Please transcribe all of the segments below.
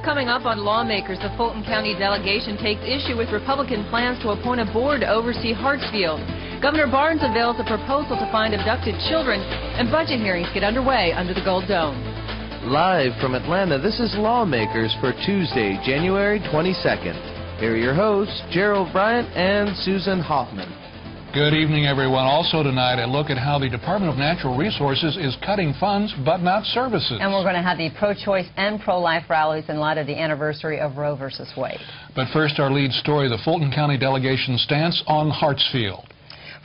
Coming up on Lawmakers, the Fulton County delegation takes issue with Republican plans to appoint a board to oversee Hartsfield. Governor Barnes unveils a proposal to find abducted children, and budget hearings get underway under the Gold Dome. Live from Atlanta, this is Lawmakers for Tuesday, January 22nd. Here are your hosts, Gerald Bryant and Susan Hoffman. Good evening, everyone. Also tonight, a look at how the Department of Natural Resources is cutting funds but not services. And we're going to have the pro-choice and pro-life rallies in light of the anniversary of Roe versus Wade. But first, our lead story, the Fulton County delegation stance on Hartsfield.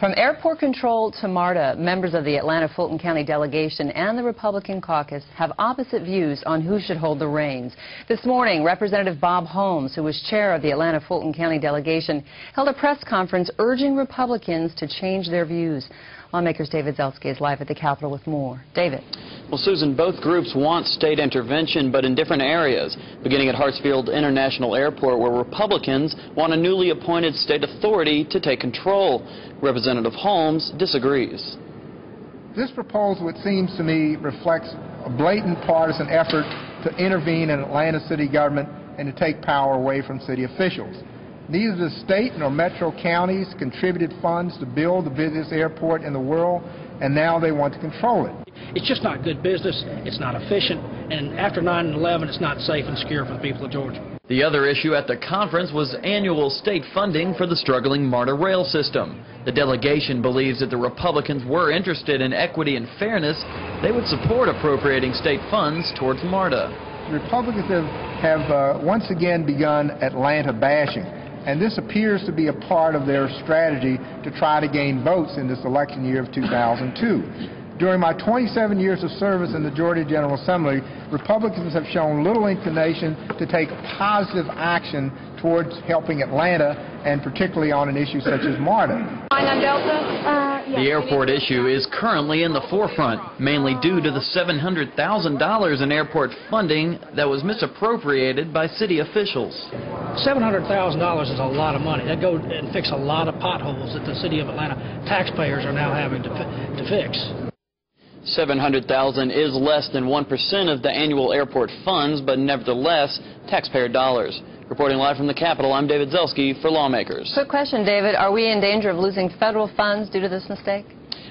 From airport control to MARTA, members of the Atlanta-Fulton County delegation and the Republican caucus have opposite views on who should hold the reins. This morning, Representative Bob Holmes, who was chair of the Atlanta-Fulton County delegation, held a press conference urging Republicans to change their views. Lawmakers' David Zelski is live at the Capitol with more. David. Well, Susan, both groups want state intervention, but in different areas, beginning at Hartsfield International Airport, where Republicans want a newly appointed state authority to take control. Representative Holmes disagrees. This proposal, it seems to me, reflects a blatant partisan effort to intervene in Atlanta city government and to take power away from city officials. Neither the state nor metro counties contributed funds to build the busiest airport in the world, and now they want to control it. It's just not good business, it's not efficient, and after 9/11 it's not safe and secure for the people of Georgia. The other issue at the conference was annual state funding for the struggling MARTA rail system. The delegation believes that the Republicans were interested in equity and fairness. They would support appropriating state funds towards MARTA. The Republicans have once again begun Atlanta bashing, and this appears to be a part of their strategy to try to gain votes in this election year of 2002. During my 27 years of service in the Georgia General Assembly, Republicans have shown little inclination to take positive action towards helping Atlanta, and particularly on an issue such as MARTA. The airport issue is currently in the forefront, mainly due to the $700,000 in airport funding that was misappropriated by city officials. $700,000 is a lot of money. That goes and fix a lot of potholes that the city of Atlanta taxpayers are now having to fix. $700,000 is less than 1% of the annual airport funds, but nevertheless taxpayer dollars. Reporting live from the Capitol, I'm David Zelski for Lawmakers. Quick question, David. Are we in danger of losing federal funds due to this mistake?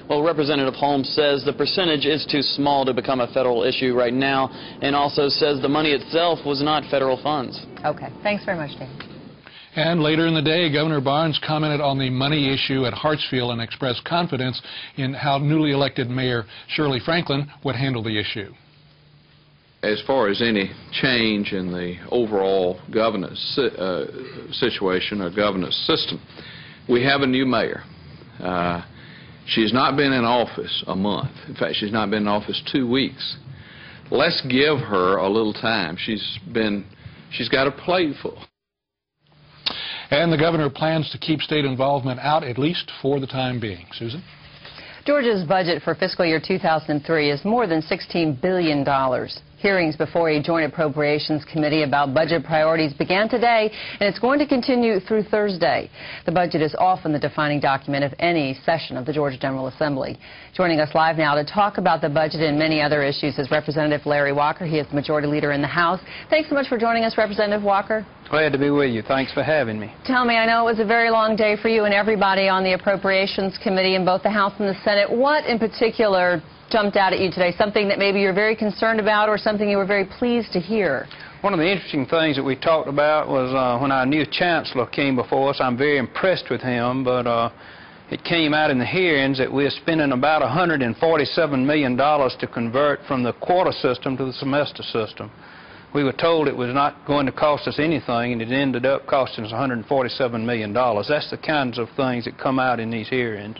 Well, Representative Holmes says the percentage is too small to become a federal issue right now, and also says the money itself was not federal funds. Okay. Thanks very much, David. And later in the day, Governor Barnes commented on the money issue at Hartsfield and expressed confidence in how newly elected Mayor Shirley Franklin would handle the issue. As far as any change in the overall governance situation or governance system, we have a new mayor. She's not been in office a month. In fact, she's not been in office 2 weeks. Let's give her a little time. She's got a plate full. And the governor plans to keep state involvement out, at least for the time being. Susan? Georgia's budget for fiscal year 2003 is more than $16 billion. Hearings before a joint appropriations committee about budget priorities began today, and it's going to continue through Thursday. The budget is often the defining document of any session of the Georgia General Assembly. Joining us live now to talk about the budget and many other issues is Representative Larry Walker. He is the majority leader in the House. Thanks so much for joining us, Representative Walker. Glad to be with you. Thanks for having me. Tell me, I know it was a very long day for you and everybody on the Appropriations Committee in both the House and the Senate. What in particular jumped out at you today? Something that maybe you're very concerned about or something you were very pleased to hear? One of the interesting things that we talked about was when our new chancellor came before us. I'm very impressed with him, but it came out in the hearings that we're spending about $147 million to convert from the quarter system to the semester system. We were told it was not going to cost us anything, and it ended up costing us $147 million. That's the kinds of things that come out in these hearings.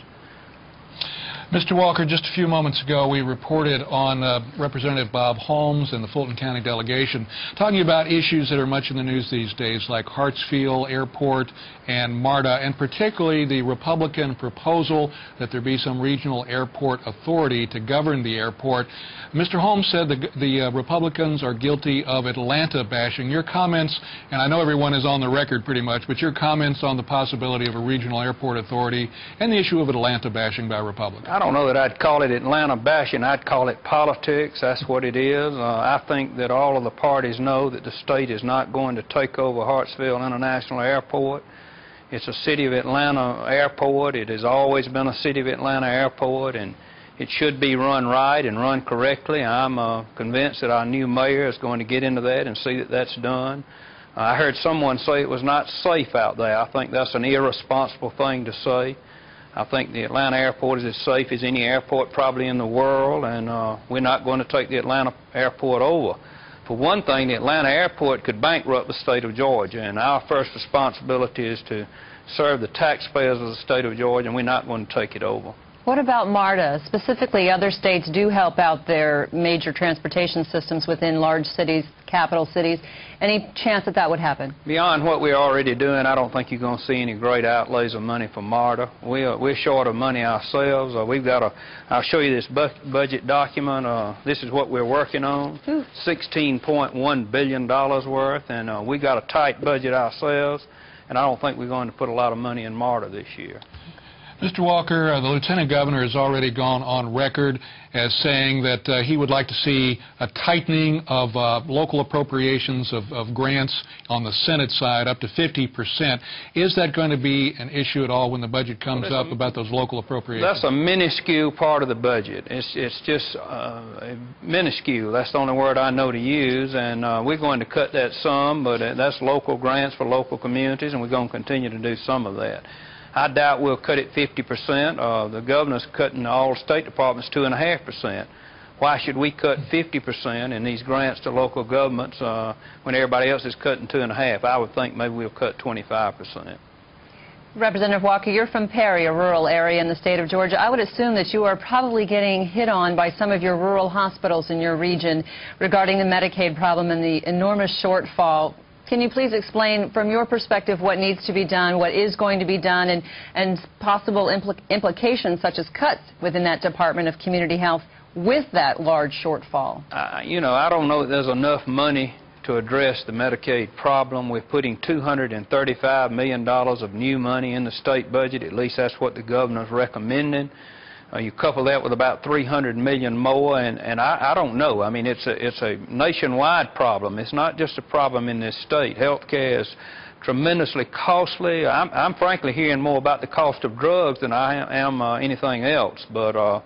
Mr. Walker, just a few moments ago we reported on Representative Bob Holmes and the Fulton County delegation talking about issues that are much in the news these days, like Hartsfield Airport and MARTA, and particularly the Republican proposal that there be some regional airport authority to govern the airport. Mr. Holmes said the Republicans are guilty of Atlanta bashing. Your comments, and I know everyone is on the record pretty much, but your comments on the possibility of a regional airport authority and the issue of Atlanta bashing by Republicans. I don't know that I'd call it Atlanta bashing. I'd call it politics. That's what it is. I think that all of the parties know that the state is not going to take over Hartsfield International Airport. It's a City of Atlanta airport. It has always been a City of Atlanta airport, and it should be run right and run correctly. I'm convinced that our new mayor is going to get into that and see that that's done. I heard someone say it was not safe out there. I think that's an irresponsible thing to say. I think the Atlanta airport is as safe as any airport probably in the world, and we're not going to take the Atlanta airport over. For one thing, the Atlanta airport could bankrupt the state of Georgia, and our first responsibility is to serve the taxpayers of the state of Georgia, and we're not going to take it over. What about MARTA? Specifically, other states do help out their major transportation systems within large cities, capital cities. Any chance that that would happen? Beyond what we're already doing, I don't think you're going to see any great outlays of money for MARTA. We're short of money ourselves. I'll show you this budget document. This is what we're working on, $16.1 billion worth, and we got a tight budget ourselves, and I don't think we're going to put a lot of money in MARTA this year. Mr. Walker, the Lieutenant Governor has already gone on record as saying that he would like to see a tightening of local appropriations of grants on the Senate side up to 50%. Is that going to be an issue at all when the budget comes up about those local appropriations? That's a minuscule part of the budget. It's just minuscule. That's the only word I know to use, and we're going to cut that some, but that's local grants for local communities, and we're going to continue to do some of that. I doubt we'll cut it 50%. The governor's cutting all state departments 2.5%. Why should we cut 50% in these grants to local governments when everybody else is cutting 2.5%? I would think maybe we'll cut 25%. Representative Walker, you're from Perry, a rural area in the state of Georgia. I would assume that you are probably getting hit on by some of your rural hospitals in your region regarding the Medicaid problem and the enormous shortfall. Can you please explain from your perspective what needs to be done, what is going to be done, and possible implications such as cuts within that Department of Community Health with that large shortfall? You know, I don't know that there's enough money to address the Medicaid problem. We're putting $235 million of new money in the state budget. At least that's what the governor's recommending. You couple that with about $300 million more, and I don't know. I mean, it's a nationwide problem. It's not just a problem in this state. Health care is tremendously costly. I'm frankly hearing more about the cost of drugs than I am anything else. But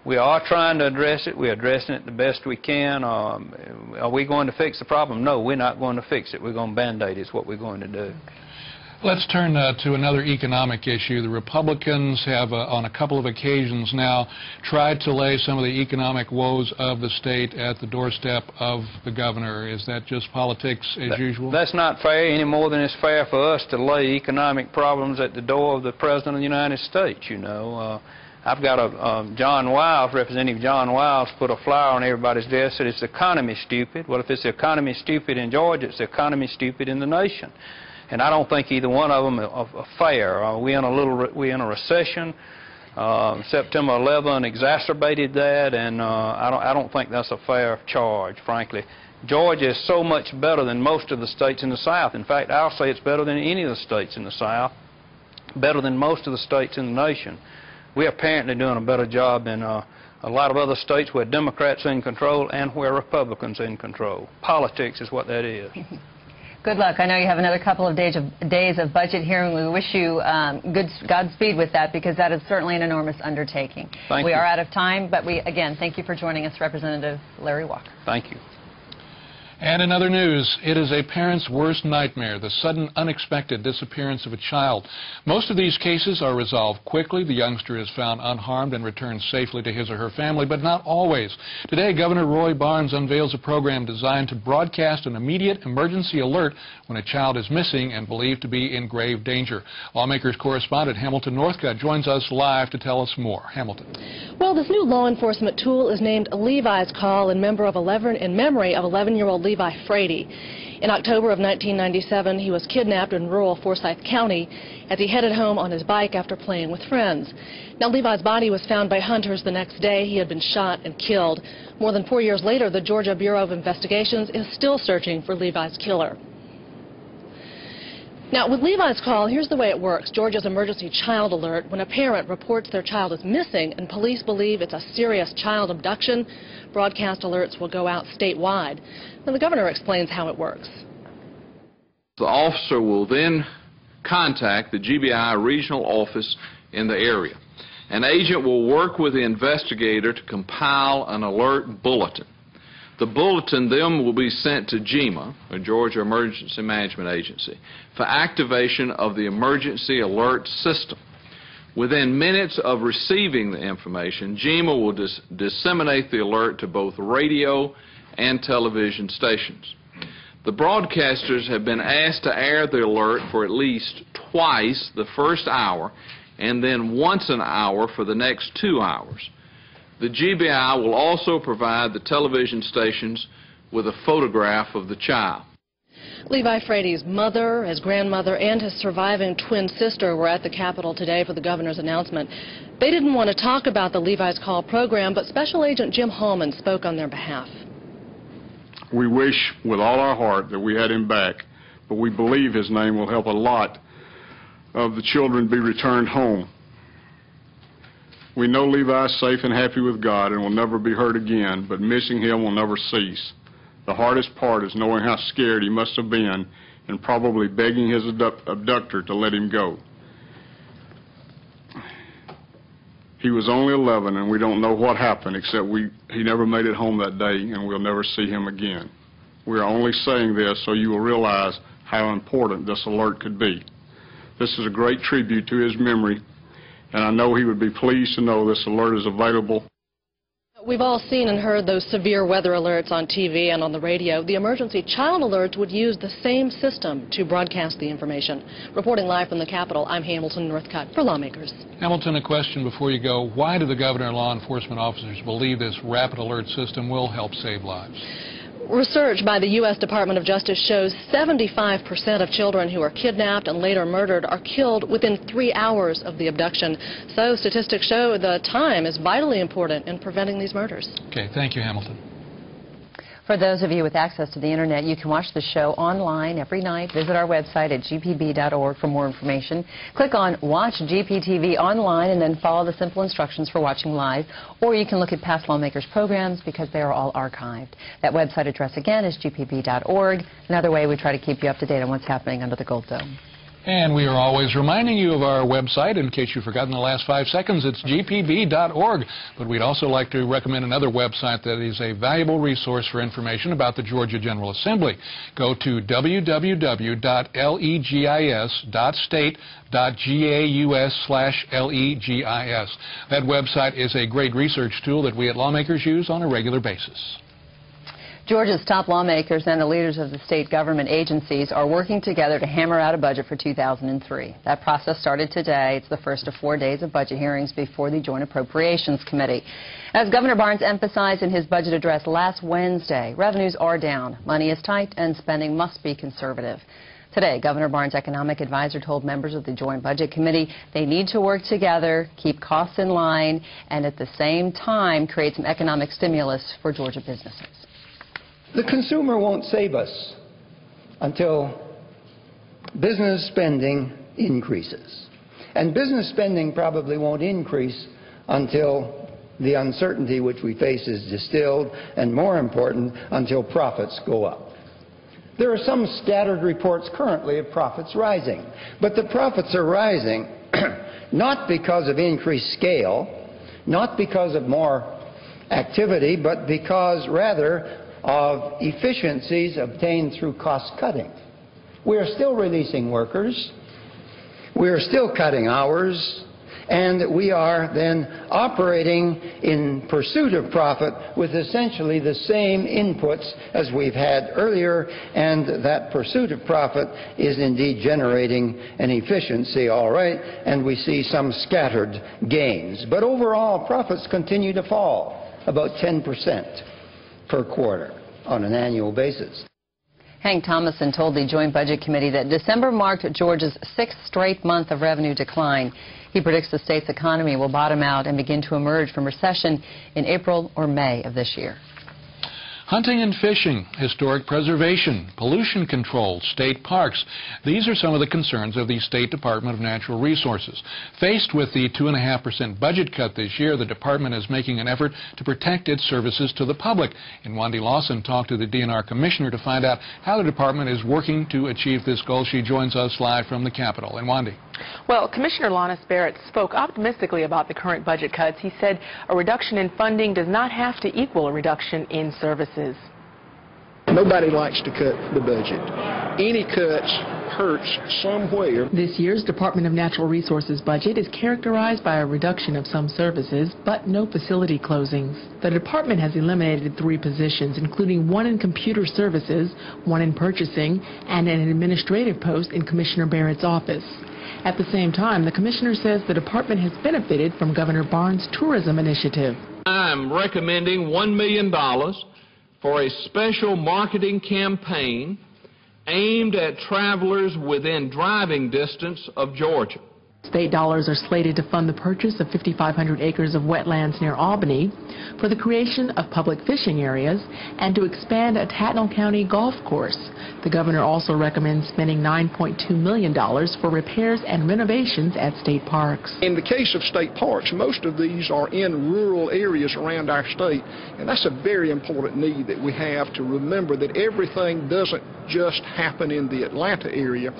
we are trying to address it. We're addressing it the best we can. Are we going to fix the problem? No, we're not going to fix it. We're going to Band-Aid is what we're going to do. Let's turn to another economic issue. The Republicans have, on a couple of occasions now, tried to lay some of the economic woes of the state at the doorstep of the governor. Is that just politics as usual? That's not fair any more than it's fair for us to lay economic problems at the door of the President of the United States, you know. I've got John Wiles, Representative John Wiles, put a flyer on everybody's desk that it's the economy stupid. Well, if it's the economy stupid in Georgia, it's the economy stupid in the nation. And I don't think either one of them are fair. We're in a recession. September 11 exacerbated that, and I don't think that's a fair charge, frankly. Georgia is so much better than most of the states in the South. In fact, I'll say it's better than any of the states in the South, better than most of the states in the nation. We're apparently doing a better job in a lot of other states where Democrats are in control and where Republicans are in control. Politics is what that is. Good luck. I know you have another couple of days of budget hearing. We wish you Godspeed with that, because that is certainly an enormous undertaking. Thank you. We are out of time, but again, thank you for joining us, Representative Larry Walker. Thank you. And in other news, it is a parent's worst nightmare, the sudden, unexpected disappearance of a child. Most of these cases are resolved quickly. The youngster is found unharmed and returned safely to his or her family, but not always. Today, Governor Roy Barnes unveils a program designed to broadcast an immediate emergency alert when a child is missing and believed to be in grave danger. Lawmakers correspondent Hamilton Northcutt joins us live to tell us more. Hamilton. Well, this new law enforcement tool is named Levi's Call in memory of 11-year-old Levi Frady. In October of 1997, he was kidnapped in rural Forsyth County as he headed home on his bike after playing with friends. Now, Levi's body was found by hunters the next day. He had been shot and killed. More than 4 years later, the Georgia Bureau of Investigations is still searching for Levi's killer. Now, with Levi's Call, here's the way it works. Georgia's emergency child alert: when a parent reports their child is missing and police believe it's a serious child abduction, broadcast alerts will go out statewide. Now, the governor explains how it works. The officer will then contact the GBI regional office in the area. An agent will work with the investigator to compile an alert bulletin. The bulletin then will be sent to GEMA, or Georgia Emergency Management Agency, for activation of the emergency alert system. Within minutes of receiving the information, GEMA will disseminate the alert to both radio and television stations. The broadcasters have been asked to air the alert for at least twice the first hour and then once an hour for the next 2 hours. The GBI will also provide the television stations with a photograph of the child. Levi Frady's mother, his grandmother, and his surviving twin sister were at the Capitol today for the governor's announcement. They didn't want to talk about the Levi's Call program, but Special Agent Jim Hallman spoke on their behalf. We wish with all our heart that we had him back, but we believe his name will help a lot of the children be returned home. We know Levi is safe and happy with God and will never be hurt again, but missing him will never cease. The hardest part is knowing how scared he must have been and probably begging his abductor to let him go. He was only 11 and we don't know what happened except he never made it home that day and we'll never see him again. We are only saying this so you will realize how important this alert could be. This is a great tribute to his memory, and I know he would be pleased to know this alert is available. We've all seen and heard those severe weather alerts on TV and on the radio. The emergency child alerts would use the same system to broadcast the information. Reporting live from the Capitol, I'm Hamilton Northcutt for Lawmakers. Hamilton, a question before you go. Why do the governor and law enforcement officers believe this rapid alert system will help save lives? Research by the U.S. Department of Justice shows 75% of children who are kidnapped and later murdered are killed within 3 hours of the abduction. So statistics show the time is vitally important in preventing these murders. Okay, thank you, Hamilton. For those of you with access to the internet, you can watch the show online every night. Visit our website at gpb.org for more information. Click on Watch GPTV online and then follow the simple instructions for watching live. Or you can look at past Lawmakers programs because they are all archived. That website address again is gpb.org. Another way we try to keep you up to date on what's happening under the Gold Dome. And we are always reminding you of our website. In case you've forgotten the last 5 seconds, it's gpb.org. But we'd also like to recommend another website that is a valuable resource for information about the Georgia General Assembly. Go to www.legis.state.gaus/legis. That website is a great research tool that we at Lawmakers use on a regular basis. Georgia's top lawmakers and the leaders of the state government agencies are working together to hammer out a budget for 2003. That process started today. It's the first of 4 days of budget hearings before the Joint Appropriations Committee. As Governor Barnes emphasized in his budget address last Wednesday, revenues are down, money is tight, and spending must be conservative. Today, Governor Barnes' economic advisor told members of the Joint Budget Committee they need to work together, keep costs in line, and at the same time create some economic stimulus for Georgia businesses. The consumer won't save us until business spending increases. And business spending probably won't increase until the uncertainty which we face is distilled, and more important, until profits go up. There are some scattered reports currently of profits rising, but the profits are rising not because of increased scale, not because of more activity, but because rather of efficiencies obtained through cost cutting. We are still releasing workers, we are still cutting hours, and we are then operating in pursuit of profit with essentially the same inputs as we've had earlier, and that pursuit of profit is indeed generating an efficiency, all right, and we see some scattered gains. But overall, profits continue to fall about 10% per quarter on an annual basis. Hank Thomason told the Joint Budget Committee that December marked Georgia's 6th straight month of revenue decline. He predicts the state's economy will bottom out and begin to emerge from recession in April or May of this year. Hunting and fishing, historic preservation, pollution control, state parks. These are some of the concerns of the State Department of Natural Resources. Faced with the 2.5% budget cut this year, the department is making an effort to protect its services to the public. And Wendy Lawson talked to the DNR Commissioner to find out how the department is working to achieve this goal. She joins us live from the Capitol. And Wendy. Well, Commissioner Lawrence Barrett spoke optimistically about the current budget cuts. He said a reduction in funding does not have to equal a reduction in services. Nobody likes to cut the budget. Any cuts hurts somewhere. This year's Department of Natural Resources budget is characterized by a reduction of some services, but no facility closings. The department has eliminated 3 positions, including 1 in computer services, 1 in purchasing, and an administrative post in Commissioner Barrett's office. At the same time, the commissioner says the department has benefited from Governor Barnes' tourism initiative. I'm recommending $1 million for a special marketing campaign aimed at travelers within driving distance of Georgia. State dollars are slated to fund the purchase of 5,500 acres of wetlands near Albany, for the creation of public fishing areas, and to expand a Tattnall County golf course. The governor also recommends spending $9.2 million for repairs and renovations at state parks. In the case of state parks, most of these are in rural areas around our state, and that's a very important need that we have to remember that everything doesn't just happen in the Atlanta area.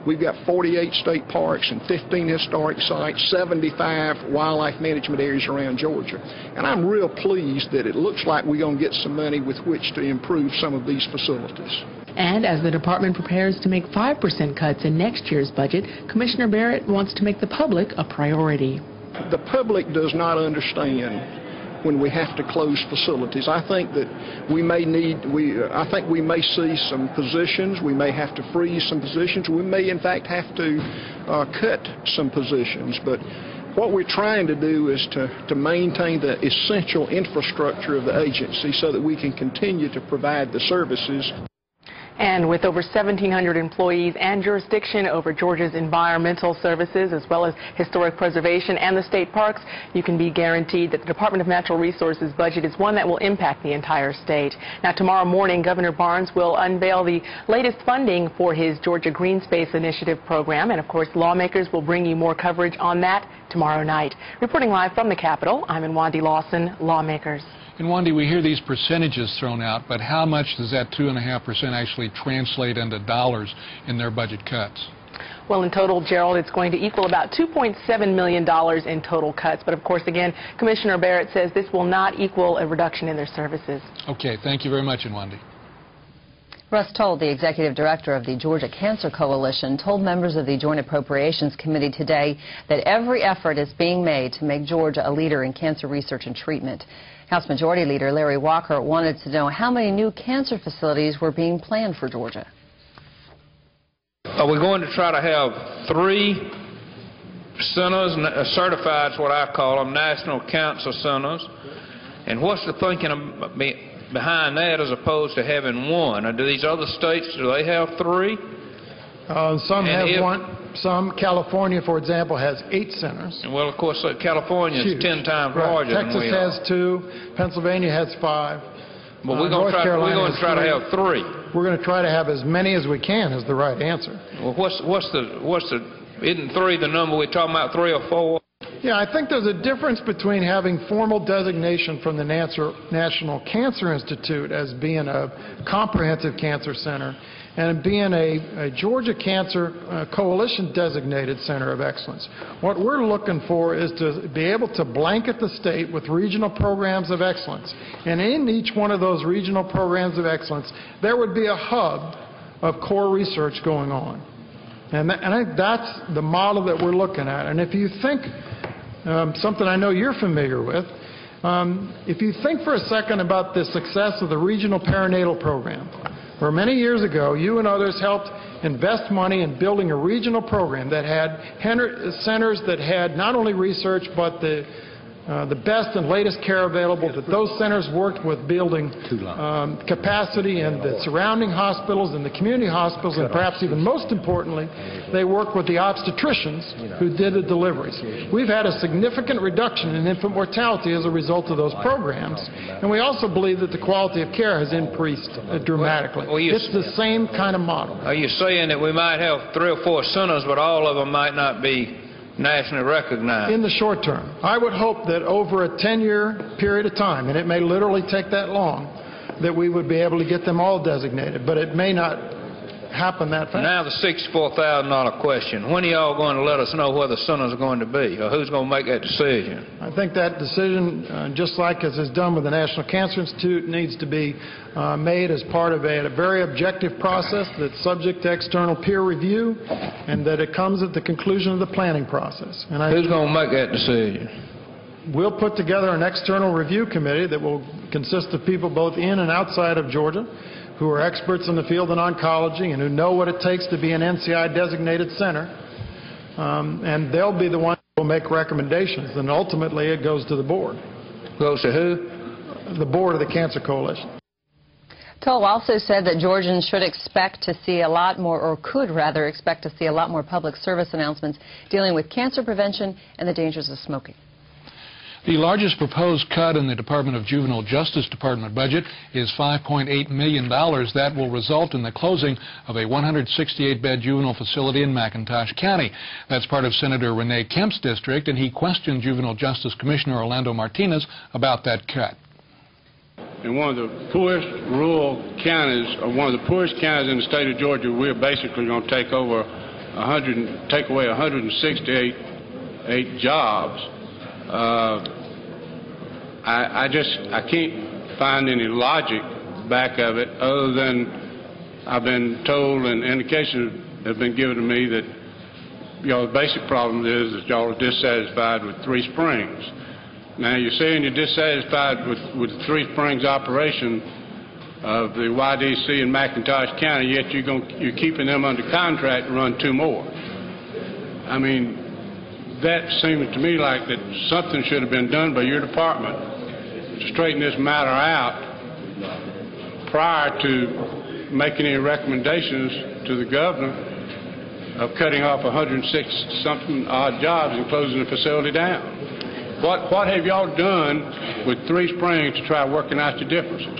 We've got 48 state parks and 15 historic sites, 75 wildlife management areas around Georgia. And I'm real pleased that it looks like we're going to get some money with which to improve some of these facilities. And as the department prepares to make 5% cuts in next year's budget, Commissioner Barrett wants to make the public a priority. The public does not understand when we have to close facilities. I think that I think we may see some positions, we may have to freeze some positions, we may in fact have to cut some positions, but what we're trying to do is to maintain the essential infrastructure of the agency so that we can continue to provide the services. And with over 1,700 employees and jurisdiction over Georgia's environmental services, as well as historic preservation and the state parks, you can be guaranteed that the Department of Natural Resources budget is one that will impact the entire state. Now, tomorrow morning, Governor Barnes will unveil the latest funding for his Georgia Green Space Initiative program. And, of course, lawmakers will bring you more coverage on that tomorrow night. Reporting live from the Capitol, I'm Wendy Lawson, Lawmakers. And Wendy, we hear these percentages thrown out, but how much does that 2.5% actually translate into dollars in their budget cuts? Well, in total, Gerald, it's going to equal about $2.7 million in total cuts. But, of course, again, Commissioner Barrett says this will not equal a reduction in their services. Okay, thank you very much, Wendy. Russ Toll, the executive director of the Georgia Cancer Coalition, told members of the Joint Appropriations Committee today that every effort is being made to make Georgia a leader in cancer research and treatment. House Majority Leader Larry Walker wanted to know how many new cancer facilities were being planned for Georgia. We're going to try to have 3 centers, certified is what I call them, national cancer centers. And what's the thinking behind that as opposed to having 1? Do these other states, do they have 3? Some have 1. Some, California, for example, has 8 centers. Well, of course, California is 10 times larger than we are. Texas has 2. Pennsylvania has 5. But we're going to try to have 3. We're going to try to have as many as we can is the right answer. Well, isn't 3 the number we're talking about, 3 or 4? Yeah, I think there's a difference between having formal designation from the National Cancer Institute as being a comprehensive cancer center and being a Georgia Cancer Coalition designated center of excellence. What we're looking for is to be able to blanket the state with regional programs of excellence. And in each one of those regional programs of excellence, there would be a hub of core research going on. And I think that's the model that we're looking at. And if you think, something I know you're familiar with, if you think for a second about the success of the regional perinatal program, where many years ago you and others helped invest money in building a regional program that had centers that had not only research but the the best and latest care available, that those centers worked with building capacity in the surrounding hospitals and the community hospitals, and perhaps even most importantly, they worked with the obstetricians who did the deliveries. We've had a significant reduction in infant mortality as a result of those programs, and we also believe that the quality of care has increased dramatically. It's the same kind of model. Are you saying that we might have 3 or 4 centers, but all of them might not be nationally recognized? In the short term. I would hope that over a 10-year period of time, and it may literally take that long, that we would be able to get them all designated, but it may not happen that fast. Now the $64,000 question. When are y'all going to let us know where the centers are going to be, or who's going to make that decision? I think that decision, just like as is done with the National Cancer Institute, needs to be made as part of a very objective process that's subject to external peer review, and that it comes at the conclusion of the planning process. And who's going to make that decision? We'll put together an external review committee that will consist of people both in and outside of Georgia who are experts in the field of oncology and who know what it takes to be an NCI-designated center. And they'll be the ones who will make recommendations, and ultimately it goes to the board. Goes to who? The board of the Cancer Coalition. Toll also said that Georgians should expect to see a lot more, or could rather expect to see a lot more public service announcements dealing with cancer prevention and the dangers of smoking. The largest proposed cut in the Department of Juvenile Justice Department budget is $5.8 million. That will result in the closing of a 168-bed juvenile facility in McIntosh County. That's part of Senator Renee Kemp's district, and he questioned Juvenile Justice Commissioner Orlando Martinez about that cut. In one of the poorest rural counties, or one of the poorest counties in the state of Georgia, we're basically going to take away 168 jobs. I can't find any logic back of it, other than I've been told, and indications have been given to me that the basic problem is that y'all are dissatisfied with Three Springs. Now you're saying you're dissatisfied with the Three Springs operation of the YDC in McIntosh County, yet you're keeping them under contract to run 2 more. I mean, that seems to me like that something should have been done by your department to straighten this matter out prior to making any recommendations to the governor of cutting off 106-something odd jobs and closing the facility down. What have y'all done with Three Springs to try working out the differences?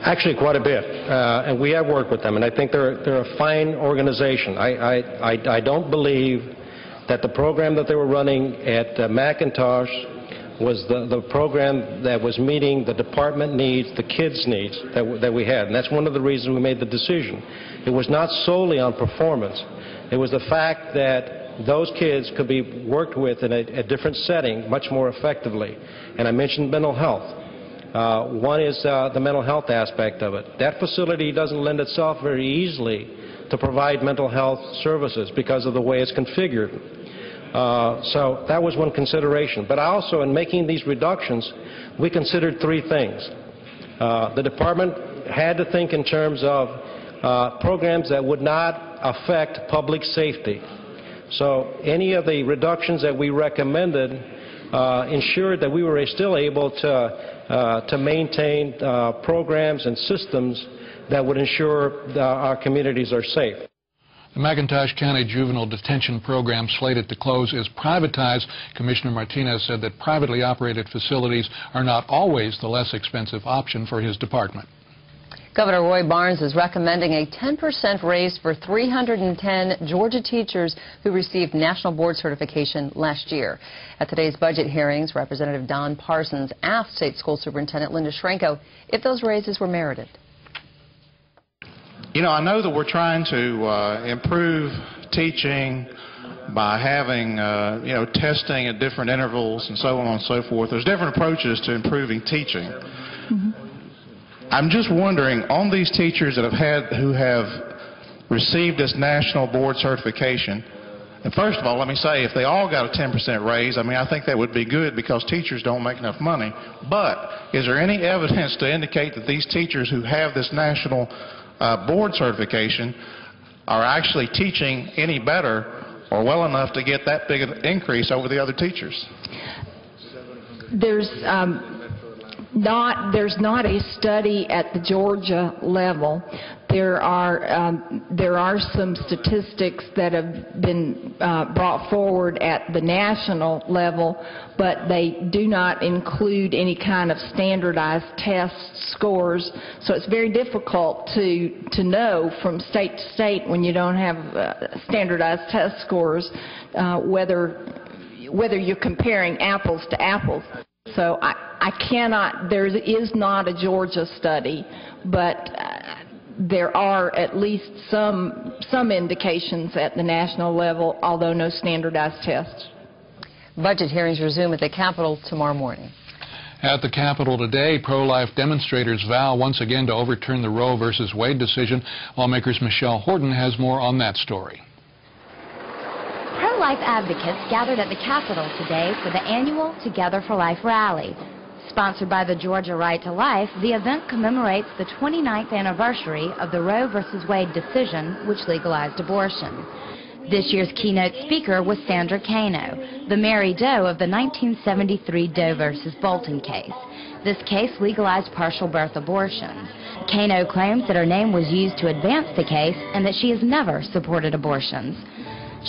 Actually, quite a bit, and we have worked with them, and I think they're a fine organization. I don't believe that the program that they were running at McIntosh was the program that was meeting the department needs, the kids' needs that we had. And that's one of the reasons we made the decision. It was not solely on performance. It was the fact that those kids could be worked with in a different setting much more effectively. And I mentioned mental health. One is the mental health aspect of it. That facility doesn't lend itself very easily to provide mental health services because of the way it's configured. So that was one consideration. But also, in making these reductions, we considered 3 things. The department had to think in terms of programs that would not affect public safety. So any of the reductions that we recommended ensured that we were still able to maintain programs and systems that would ensure that our communities are safe. The McIntosh County Juvenile Detention Program, slated to close, is privatized. Commissioner Martinez said that privately operated facilities are not always the less expensive option for his department. Governor Roy Barnes is recommending a 10% raise for 310 Georgia teachers who received national board certification last year. At today's budget hearings, Representative Don Parsons asked State School Superintendent Linda Schrenko if those raises were merited. You know, I know that we're trying to improve teaching by having, testing at different intervals and so on and so forth. There's different approaches to improving teaching. I'm just wondering, on these teachers that who have received this national board certification, and first of all, let me say, if they all got a 10% raise, I think that would be good because teachers don't make enough money. But is there any evidence to indicate that these teachers who have this national board certification are actually teaching any better or well enough to get that big of an increase over the other teachers? there's not a study at the Georgia level. There are some statistics that have been brought forward at the national level, but they do not include any kind of standardized test scores. So it's very difficult to know from state to state when you don't have standardized test scores whether you're comparing apples to apples. So I cannot, there is not a Georgia study, but there are at least some indications at the national level, although no standardized tests. Budget hearings resume at the Capitol tomorrow morning. At the Capitol today, pro-life demonstrators vow once again to overturn the Roe v. Wade decision. Lawmakers Michelle Horton has more on that story. Pro-life advocates gathered at the Capitol today for the annual Together for Life rally. Sponsored by the Georgia Right to Life, the event commemorates the 29th anniversary of the Roe v. Wade decision, which legalized abortion. This year's keynote speaker was Sandra Cano, the Mary Doe of the 1973 Doe v. Bolton case. This case legalized partial birth abortion. Cano claims that her name was used to advance the case and that she has never supported abortions.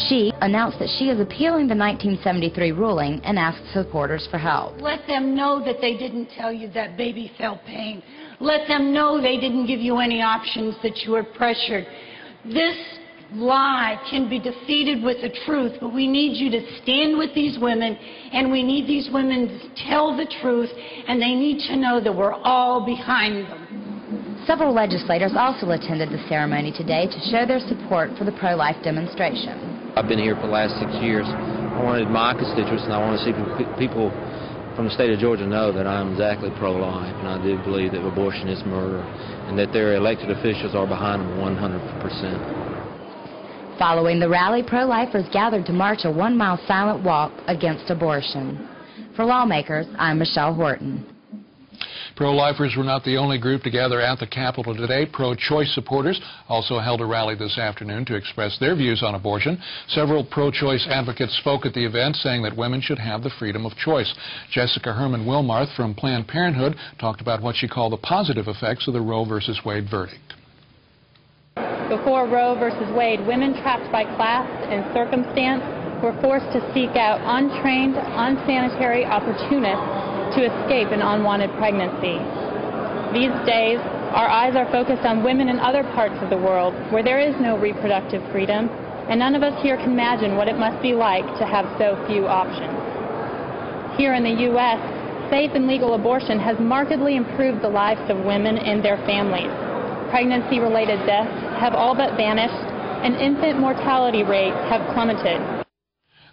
She announced that she is appealing the 1973 ruling and asked supporters for help. Let them know that they didn't tell you that baby felt pain. Let them know they didn't give you any options, that you were pressured. This lie can be defeated with the truth, but we need you to stand with these women, and we need these women to tell the truth, and they need to know that we're all behind them. Several legislators also attended the ceremony today to show their support for the pro-life demonstration. I've been here for the last 6 years. I wanted my constituents, and I want to see people from the state of Georgia know that I'm exactly pro-life, and I do believe that abortion is murder, and that their elected officials are behind them 100%. Following the rally, pro-lifers gathered to march a 1-mile silent walk against abortion. For Lawmakers, I'm Michelle Horton. Pro-lifers were not the only group to gather at the Capitol today. Pro-choice supporters also held a rally this afternoon to express their views on abortion. Several pro-choice advocates spoke at the event, saying that women should have the freedom of choice. Jessica Herman-Wilmarth from Planned Parenthood talked about what she called the positive effects of the Roe v. Wade verdict. Before Roe v. Wade, women trapped by class and circumstance were forced to seek out untrained, unsanitary opportunists to escape an unwanted pregnancy. These days, our eyes are focused on women in other parts of the world where there is no reproductive freedom, and none of us here can imagine what it must be like to have so few options. Here in the U.S., safe and legal abortion has markedly improved the lives of women and their families. Pregnancy-related deaths have all but vanished, and infant mortality rates have plummeted.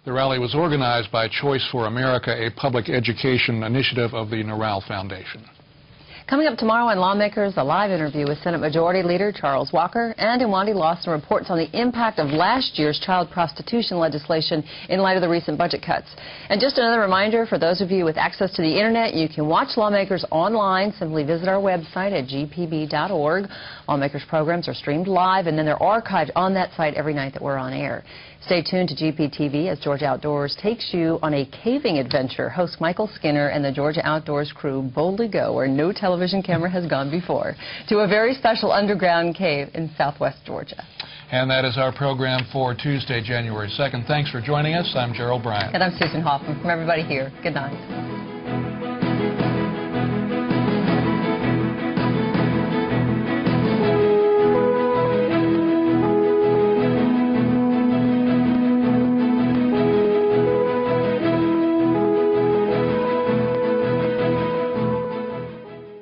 The rally was organized by Choice for America, a public education initiative of the Norral Foundation. Coming up tomorrow on Lawmakers, a live interview with Senate Majority Leader Charles Walker, and Iwandi Lawson reports on the impact of last year's child prostitution legislation in light of the recent budget cuts. And just another reminder for those of you with access to the Internet, you can watch Lawmakers online. Simply visit our website at gpb.org. Lawmakers programs are streamed live, and then they're archived on that site every night that we're on air. Stay tuned to GPTV as Georgia Outdoors takes you on a caving adventure. Host Michael Skinner and the Georgia Outdoors crew boldly go where no television camera has gone before, to a very special underground cave in southwest Georgia. And that is our program for Tuesday, January 2nd. Thanks for joining us. I'm Gerald Bryant. And I'm Susan Hoffman. From everybody here, good night.